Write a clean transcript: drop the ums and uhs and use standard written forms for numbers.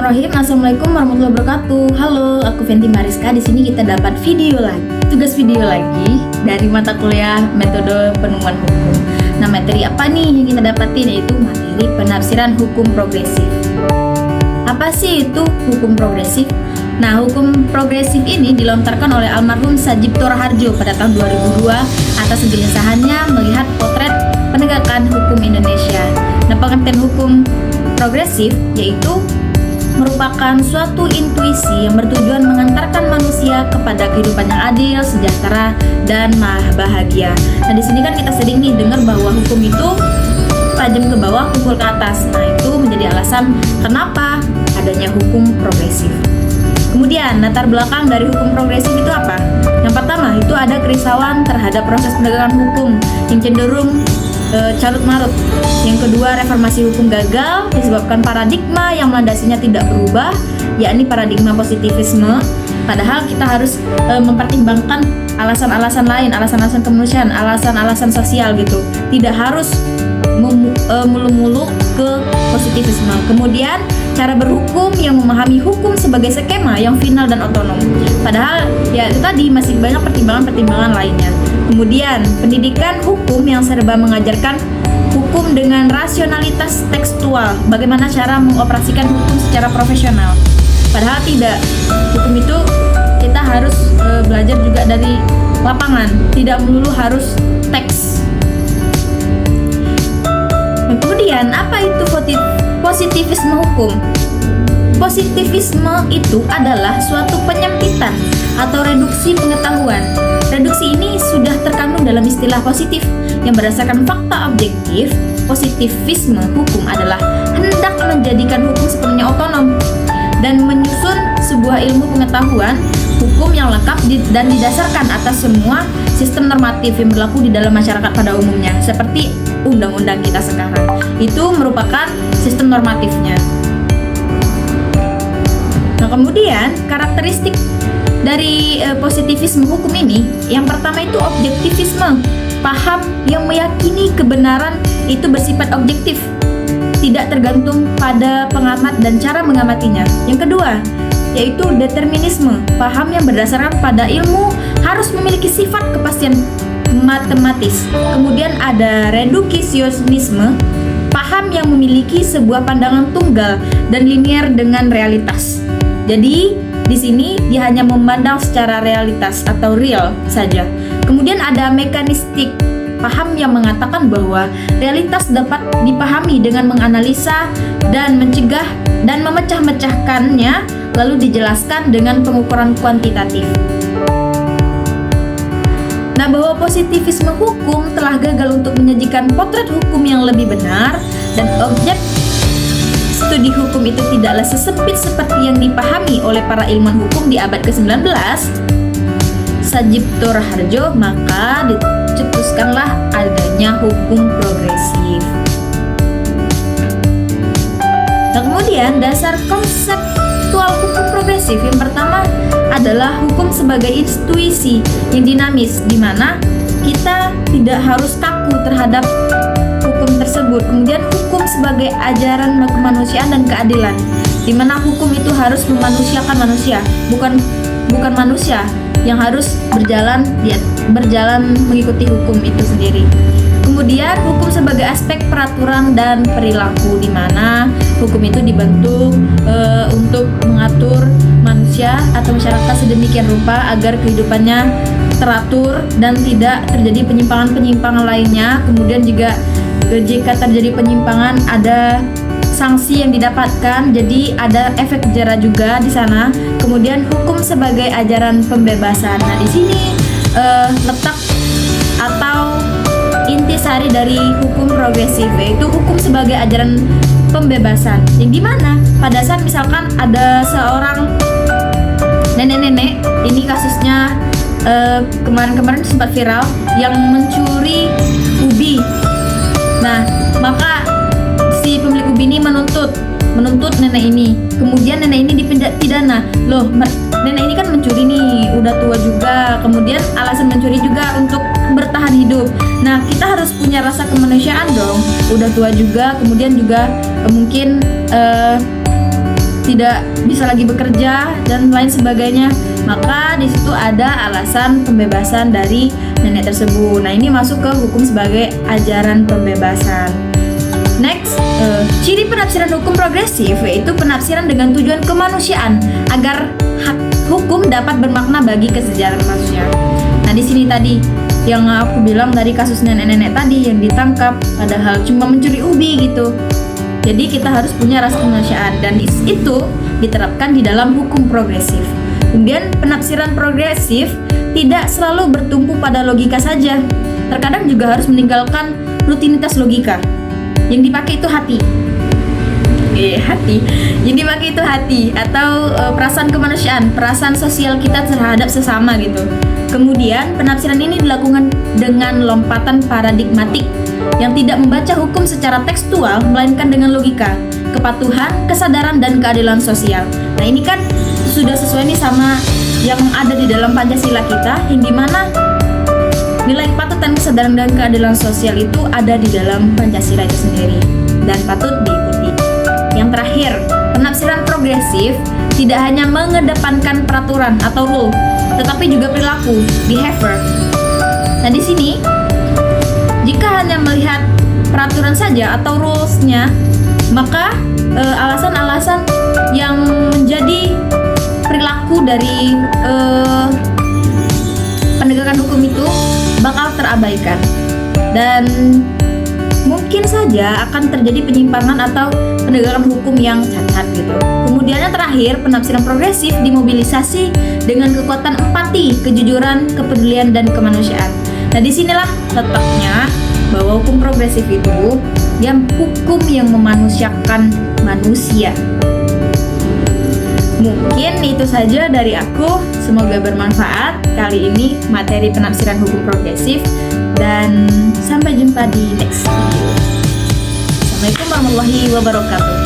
Bismillahirrahmanirrahim. Assalamualaikum warahmatullahi wabarakatuh. Halo, aku Fenty Mariska. Di sini kita dapat tugas video lagi dari mata kuliah metode penemuan hukum. Nah, materi apa nih yang kita dapatin? Yaitu materi penafsiran hukum progresif. Apa sih itu hukum progresif? Nah, hukum progresif ini dilontarkan oleh almarhum Sajipto Raharjo pada tahun 2002 atas kegelisahannya melihat potret penegakan hukum Indonesia. Nah, pengertian hukum progresif yaitu merupakan suatu intuisi yang bertujuan mengantarkan manusia kepada kehidupan yang adil, sejahtera, dan bahagia. Nah, di sini kan kita sering nih dengar bahwa hukum itu tajam ke bawah, pukul ke atas. Nah, itu menjadi alasan kenapa adanya hukum progresif. Kemudian, latar belakang dari hukum progresif itu apa? Yang pertama, itu ada kerisauan terhadap proses penegakan hukum yang cenderung carut-marut. Yang kedua, reformasi hukum gagal disebabkan paradigma yang landasinya tidak berubah, yakni paradigma positivisme. Padahal kita harus mempertimbangkan alasan-alasan lain, alasan-alasan kemanusiaan, alasan-alasan sosial gitu. Tidak harus mulu-mulu ke positivisme. Kemudian, cara berhukum yang memahami hukum sebagai skema yang final dan otonom. Padahal ya itu tadi masih banyak pertimbangan-pertimbangan lainnya. Kemudian, pendidikan hukum yang serba mengajarkan hukum dengan rasionalitas tekstual, bagaimana cara mengoperasikan hukum secara profesional. Padahal tidak, hukum itu kita harus belajar juga dari lapangan, tidak melulu harus teks. Nah, kemudian, apa itu positivisme hukum? Positivisme itu adalah suatu penyempitan atau reduksi pengetahuan. Reduksi ini sudah terkandung dalam istilah positif yang berdasarkan fakta objektif. Positivisme hukum adalah hendak menjadikan hukum sepenuhnya otonom dan menyusun sebuah ilmu pengetahuan hukum yang lengkap dan didasarkan atas semua sistem normatif yang berlaku di dalam masyarakat pada umumnya, seperti undang-undang kita sekarang. Itu merupakan sistem normatifnya. Nah, kemudian karakteristik dari positivisme hukum ini, yang pertama itu objektivisme, paham yang meyakini kebenaran itu bersifat objektif, tidak tergantung pada pengamat dan cara mengamatinya. Yang kedua, yaitu determinisme, paham yang berdasarkan pada ilmu harus memiliki sifat kepastian matematis. Kemudian ada reduksioniisme, paham yang memiliki sebuah pandangan tunggal dan linier dengan realitas. Jadi di sini dia hanya memandang secara realitas atau real saja. Kemudian ada mekanistik, paham yang mengatakan bahwa realitas dapat dipahami dengan menganalisa dan mencegah dan memecah-mecahkannya, lalu dijelaskan dengan pengukuran kuantitatif. Nah, bahwa positivisme hukum telah gagal untuk menyajikan potret hukum yang lebih benar dan objek studi hukum itu tidaklah sesempit seperti yang dipahami oleh para ilmuwan hukum di abad ke-19, Sajipto Raharjo, maka dicetuskanlah adanya hukum progresif. Nah, kemudian dasar konseptual hukum progresif yang pertama adalah hukum sebagai intuisi yang dinamis, di mana kita tidak harus kaku terhadap hukum tersebut. Kemudian hukum sebagai ajaran kemanusiaan dan keadilan, di mana hukum itu harus memanusiakan manusia, bukan manusia yang harus berjalan mengikuti hukum itu sendiri. Kemudian hukum sebagai aspek peraturan dan perilaku, di mana hukum itu dibentuk untuk mengatur manusia atau masyarakat sedemikian rupa agar kehidupannya teratur dan tidak terjadi penyimpangan-penyimpangan lainnya. Kemudian juga jika terjadi penyimpangan ada sanksi yang didapatkan, jadi ada efek jera juga di sana. Kemudian hukum sebagai ajaran pembebasan. Nah, di sini letak atau intisari dari hukum progresif, yaitu hukum sebagai ajaran pembebasan. Yang dimana pada saat misalkan ada seorang nenek-nenek, ini kasusnya kemarin-kemarin sempat viral, yang mencuri ubi. Nah, maka si pemilik ubi ini menuntut nenek ini. Kemudian nenek ini dipidana. Loh, nenek ini kan mencuri nih, udah tua juga. Kemudian alasan mencuri juga untuk bertahan hidup. Nah, kita harus punya rasa kemanusiaan dong. Udah tua juga, kemudian juga mungkin tidak bisa lagi bekerja dan lain sebagainya, maka di situ ada alasan pembebasan dari nenek tersebut. Nah, ini masuk ke hukum sebagai ajaran pembebasan. Next, ciri penafsiran hukum progresif yaitu penafsiran dengan tujuan kemanusiaan agar hak hukum dapat bermakna bagi kesejahteraan manusia. Nah, di sini tadi yang aku bilang dari kasus nenek-nenek tadi yang ditangkap padahal cuma mencuri ubi gitu. Jadi kita harus punya rasa kemanusiaan dan itu diterapkan di dalam hukum progresif. Kemudian penafsiran progresif tidak selalu bertumpu pada logika saja. Terkadang juga harus meninggalkan rutinitas logika. Yang dipakai itu hati. Hati. Yang dipakai itu hati atau perasaan kemanusiaan, perasaan sosial kita terhadap sesama gitu. Kemudian penafsiran ini dilakukan dengan lompatan paradigmatik yang tidak membaca hukum secara tekstual melainkan dengan logika, kepatuhan, kesadaran, dan keadilan sosial. Nah, ini kan sudah sesuai nih sama yang ada di dalam Pancasila kita, yang dimana nilai kepatuhan, kesadaran, dan keadilan sosial itu ada di dalam Pancasila itu sendiri dan patut diikuti. Yang terakhir, penafsiran progresif tidak hanya mengedepankan peraturan atau rule, tetapi juga perilaku, behavior. Nah, di sini jika hanya melihat peraturan saja atau rules-nya, maka alasan-alasan yang menjadi perilaku dari penegakan hukum itu bakal terabaikan dan mungkin saja akan terjadi penyimpangan atau penegakan hukum yang cacat gitu. Kemudian yang terakhir, penafsiran progresif dimobilisasi dengan kekuatan empati, kejujuran, kepedulian, dan kemanusiaan. Nah, disinilah letaknya bahwa hukum progresif itu yang hukum yang memanusiakan manusia. Mungkin itu saja dari aku, semoga bermanfaat kali ini materi penafsiran hukum progresif dan sampai jumpa di next video. Assalamualaikum warahmatullahi wabarakatuh.